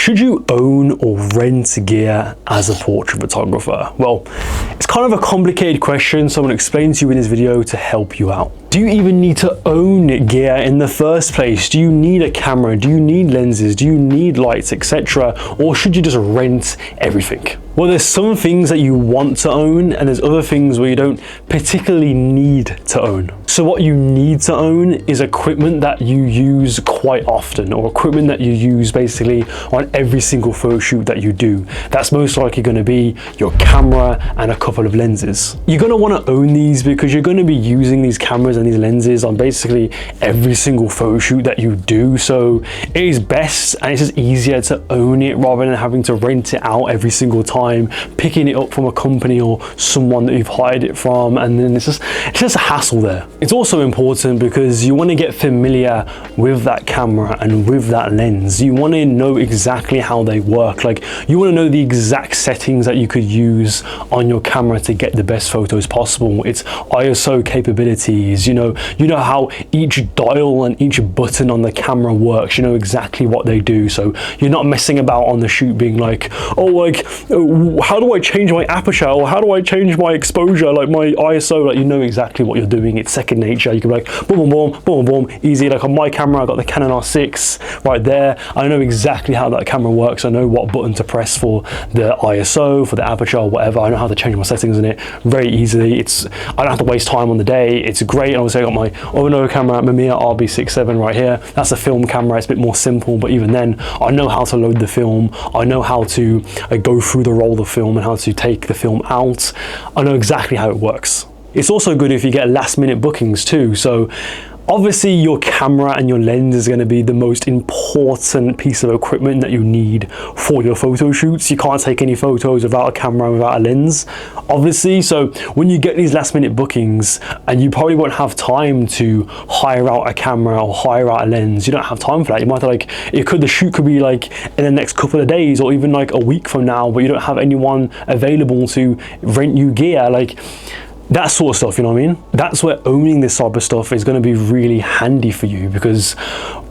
Should you own or rent gear as a portrait photographer? Well, it's kind of a complicated question, so I'm going to explain to you in this video to help you out. Do you even need to own gear in the first place? Do you need a camera? Do you need lenses? Do you need lights, etc.? Or should you just rent everything? Well, there's some things that you want to own, and there's other things where you don't particularly need to own. So what you need to own is equipment that you use quite often, or equipment that you use basically on every single photo shoot that you do. That's most likely going to be your camera and a couple of lenses. You're going to want to own these because you're going to be using these cameras and these lenses on basically every single photo shoot that you do. So it is best and it's just easier to own it rather than having to rent it out every single time, picking it up from a company or someone that you've hired it from, and then it's just a hassle there. It's also important because you want to get familiar with that camera and with that lens. You want to know exactly how they work. Like, you want to know the exact settings that you could use on your camera to get the best photos possible. It's ISO capabilities, you know how each dial and each button on the camera works. You know exactly what they do, so you're not messing about on the shoot being like, how do I change my aperture, or how do I change my exposure, like my ISO? Like, you know exactly what you're doing. It's second nature. You can be like boom, boom, boom, boom, boom, easy. Like on my camera, I got the Canon R6 right there. I know exactly how that camera works. I know what button to press for the ISO, for the aperture, or whatever. I know how to change my settings in it very easily. I don't have to waste time on the day. It's great. And obviously I got my Ono camera, Mamiya RB67 right here. That's a film camera. It's a bit more simple, but even then, I know how to load the film. I know how to go through the roll of film and how to take the film out. I know exactly how it works. It's also good if you get last minute bookings too. So obviously your camera and your lens is going to be the most important piece of equipment that you need for your photo shoots. You can't take any photos without a camera, without a lens, obviously. So when you get these last minute bookings and you probably won't have time to hire out a camera or hire out a lens, you don't have time for that. You might have the shoot could be like in the next couple of days or even like a week from now, but you don't have anyone available to rent you gear. Like, that sort of stuff, you know what I mean? That's where owning this type of stuff is going to be really handy for you, because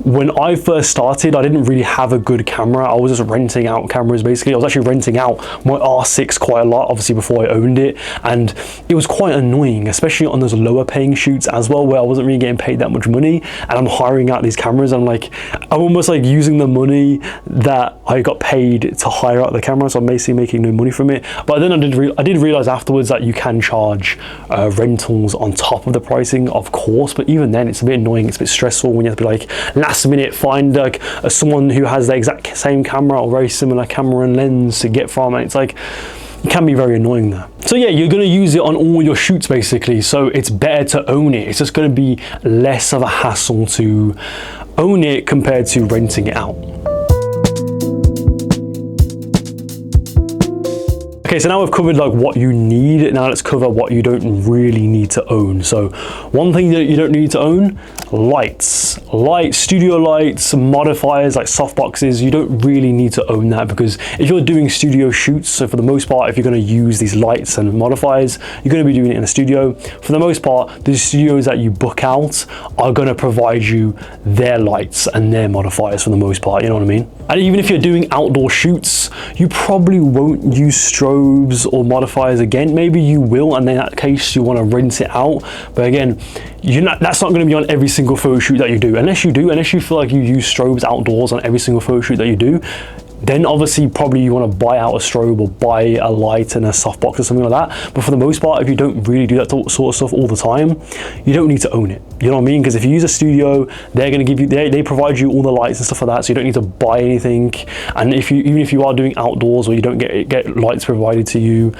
when I first started, I didn't really have a good camera. I was just renting out cameras basically. I was actually renting out my R6 quite a lot, obviously, before I owned it, and it was quite annoying, especially on those lower paying shoots as well, where I wasn't really getting paid that much money, and I'm hiring out these cameras. I'm almost like using the money that I got paid to hire out the camera, so I'm basically making no money from it. But then I did realize afterwards that you can charge rentals on top of the pricing, of course, but even then it's a bit annoying. It's a bit stressful when you have to be like last minute find like someone who has the exact same camera or very similar camera and lens to get from, and it's like, it can be very annoying there. So yeah, you're going to use it on all your shoots basically, so it's better to own it. It's just going to be less of a hassle to own it compared to renting it out. Okay, so now we've covered like what you need. Now let's cover what you don't really need to own. So one thing that you don't need to own: lights, studio lights, modifiers like softboxes. You don't really need to own that, because if you're doing studio shoots, so for the most part, if you're going to use these lights and modifiers, you're going to be doing it in a studio. For the most part, the studios that you book out are going to provide you their lights and their modifiers for the most part, you know what I mean? And even if you're doing outdoor shoots, you probably won't use strobes or modifiers again. Maybe you will, and in that case you want to rent it out, but again, that's not going to be on every single photo shoot that you do, unless you feel like you use strobes outdoors on every single photo shoot that you do. Then obviously probably you want to buy out a strobe or buy a light and a softbox or something like that. But for the most part, if you don't really do that sort of stuff all the time, you don't need to own it. You know what I mean? Because if you use a studio, they're going to give you, they provide you all the lights and stuff like that, so you don't need to buy anything. And even if you are doing outdoors or you don't get lights provided to you,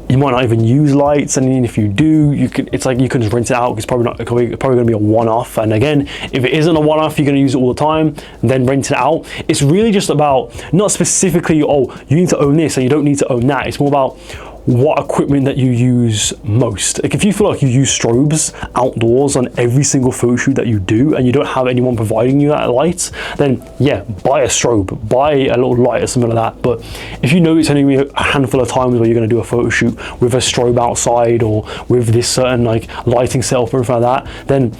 you might not even use lights, and even if you do, you can just rent it out. It's probably going to be a one-off. And again, if it isn't a one-off, you're going to use it all the time, then rent it out. It's really just about not specifically, oh, you need to own this and you don't need to own that. It's more about what equipment that you use most. Like if you feel like you use strobes outdoors on every single photo shoot that you do and you don't have anyone providing you that light, then yeah, buy a strobe, buy a little light or something like that. But if you know it's only a handful of times where you're going to do a photo shoot with a strobe outside or with this certain like lighting setup or anything like that, then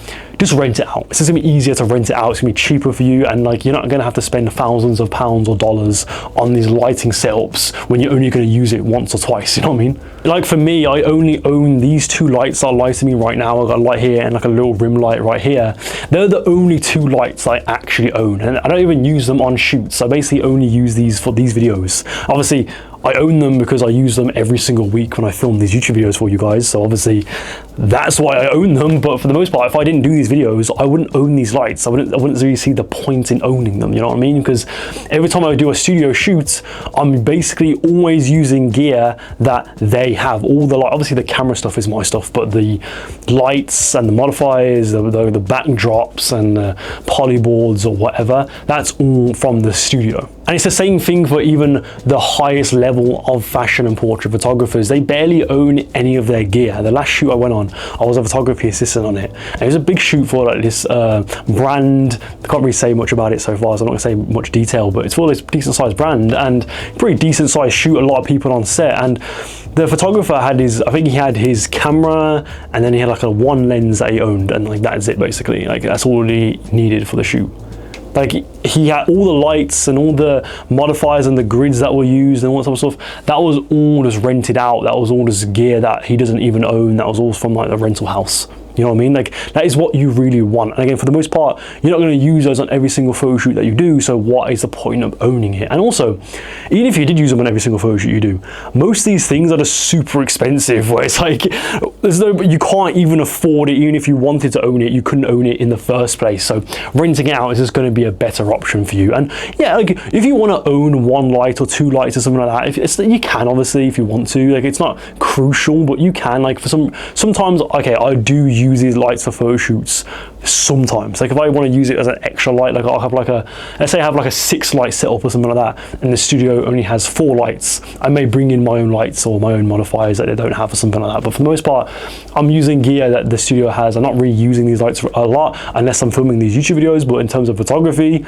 just rent it out. It's just gonna be easier to rent it out. It's gonna be cheaper for you, and like you're not gonna have to spend thousands of pounds or dollars on these lighting setups when you're only gonna use it once or twice, you know what I mean? Like for me, I only own these two lights that are lighting me right now. I've got a light here and like a little rim light right here. They're the only two lights I actually own, and I don't even use them on shoots. I basically only use these for these videos. Obviously, I own them because I use them every single week when I film these YouTube videos for you guys. So obviously that's why I own them. But for the most part, if I didn't do these videos, I wouldn't own these lights. I wouldn't really see the point in owning them. You know what I mean? Because every time I do a studio shoot, I'm basically always using gear that they have. All the obviously the camera stuff is my stuff, but the lights and the modifiers, the backdrops and the polyboards or whatever, that's all from the studio. And it's the same thing for even the highest level of fashion and portrait photographers. They barely own any of their gear. The last shoot I went on, I was a photography assistant on it. And it was a big shoot for like this brand. I can't really say much about it so far, so I'm not gonna say much detail, but it's for this decent sized brand and pretty decent sized shoot, a lot of people on set. And the photographer had I think he had his camera, and then he had like a one lens that he owned, and like that's it basically. Like that's all he needed for the shoot. Like he had all the lights and all the modifiers and the grids that were used and all that sort of stuff. That was all just rented out. That was all just gear that he doesn't even own. That was all from like the rental house. You know what I mean? Like that is what you really want. And again, for the most part, you're not going to use those on every single photo shoot that you do. So what is the point of owning it? And also, even if you did use them on every single photo shoot you do, most of these things are just super expensive, where it's like, you can't even afford it. Even if you wanted to own it, you couldn't own it in the first place. So renting it out is just going to be a better option for you. And yeah, like if you want to own one light or two lights or something like that, you can obviously if you want to. Like it's not crucial, but you can. Like for sometimes, okay, I do use these lights for photo shoots sometimes. Like if I want to use it as an extra light, like I'll have like let's say I have like a 6 light setup or something like that, and the studio only has 4 lights, I may bring in my own lights or my own modifiers that they don't have or something like that. But for the most part, I'm using gear that the studio has. I'm not really using these lights a lot unless I'm filming these YouTube videos, but in terms of photography,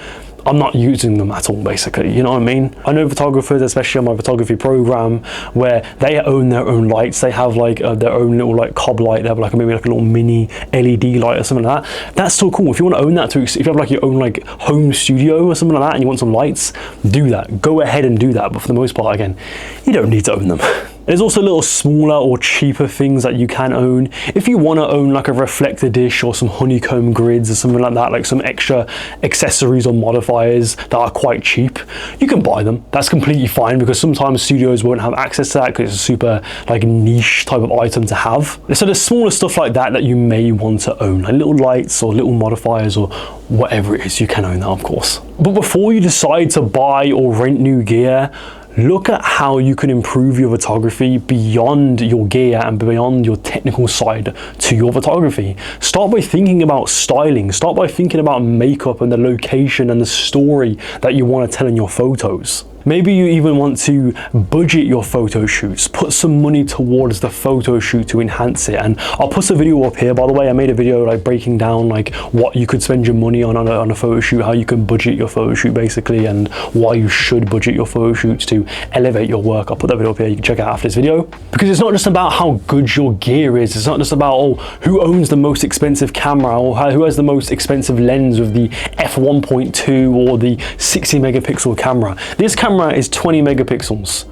I'm not using them at all, basically, you know what I mean? I know photographers, especially on my photography program, where they own their own lights. They have like their own little like cob light. They have like maybe like a little mini LED light or something like that. That's so cool. If you want to own that too, if you have like your own like home studio or something like that and you want some lights, do that. Go ahead and do that. But for the most part, again, you don't need to own them. There's also little smaller or cheaper things that you can own. If you want to own like a reflector dish or some honeycomb grids or something like that, like some extra accessories or modifiers that are quite cheap, you can buy them. That's completely fine, because sometimes studios won't have access to that because it's a super like niche type of item to have. So there's smaller stuff like that that you may want to own, like little lights or little modifiers or whatever it is. You can own that, of course. But before you decide to buy or rent new gear, look at how you can improve your photography beyond your gear and beyond your technical side to your photography. Start by thinking about styling. Start by thinking about makeup and the location and the story that you want to tell in your photos. Maybe you even want to budget your photo shoots, put some money towards the photo shoot to enhance it. And I'll put a video up here, by the way. I made a video like breaking down like what you could spend your money on a photo shoot, how you can budget your photo shoot basically, and why you should budget your photo shoots to elevate your work. I'll put that video up here, you can check it out after this video. Because it's not just about how good your gear is. It's not just about, oh, who owns the most expensive camera, or who has the most expensive lens with the f1.2 or the 60 megapixel camera. This camera is 20 megapixels.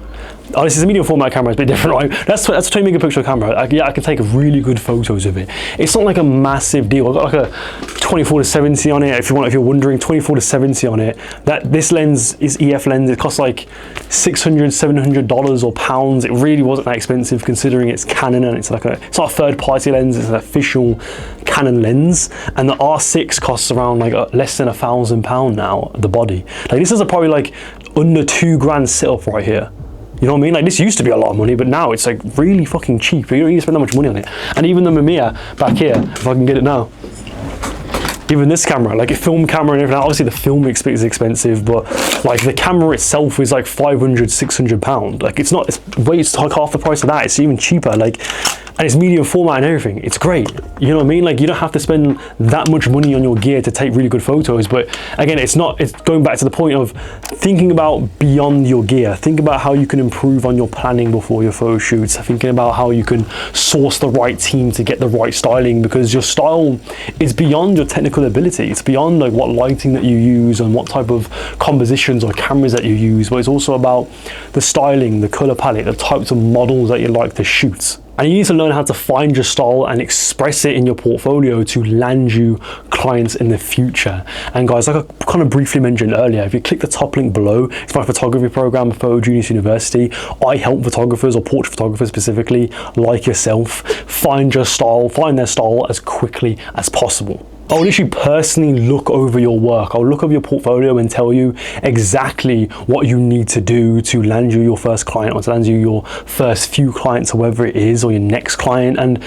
Oh, this is a medium format camera, it's a bit different, right? That's a 20 megapixel camera. I can take really good photos of it. It's not like a massive deal. I've got like a 24-70 on it. If you're wondering, 24-70 on it. This lens is EF lens. It costs like $600-700 or pounds. It really wasn't that expensive considering it's Canon, and it's not a third party lens. It's an official Canon lens. And the R6 costs around like less than £1,000 now. The body. Like this is probably like under $2,000 setup right here. You know what I mean? Like this used to be a lot of money, but now it's like really fucking cheap. You don't need to spend that much money on it. And even the Mamiya back here, if I can get it now, even this camera, like a film camera and everything, obviously the film is expensive, but like the camera itself is like £500-600. Like it's half the price of that. It's even cheaper. Like and it's medium format and everything. It's great. You know what I mean? Like, you don't have to spend that much money on your gear to take really good photos. But again, it's going back to the point of thinking about beyond your gear. Think about how you can improve on your planning before your photo shoots. Thinking about how you can source the right team to get the right styling, because your style is beyond your technical ability. It's beyond like what lighting that you use and what type of compositions or cameras that you use, but it's also about the styling, the color palette, the types of models that you like to shoot. And you need to learn how to find your style and express it in your portfolio to land you clients in the future. And guys, like I kind of briefly mentioned earlier, if you click the top link below, it's my photography program at Photo Genius University. I help photographers, or portrait photographers specifically, like yourself, find your style, find their style as quickly as possible. I'll literally personally look over your work. I'll look over your portfolio and tell you exactly what you need to do to land you your first client, or to land you your first few clients, however it is, or your next client. And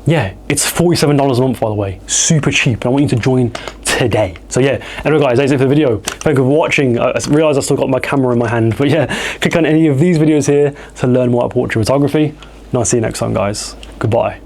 yeah, it's $47 a month, by the way, super cheap. And I want you to join today. So yeah, anyway guys, that's it for the video. Thank you for watching. I realize I still got my camera in my hand, but yeah, click on any of these videos here to learn more about portrait photography. And I'll see you next time, guys. Goodbye.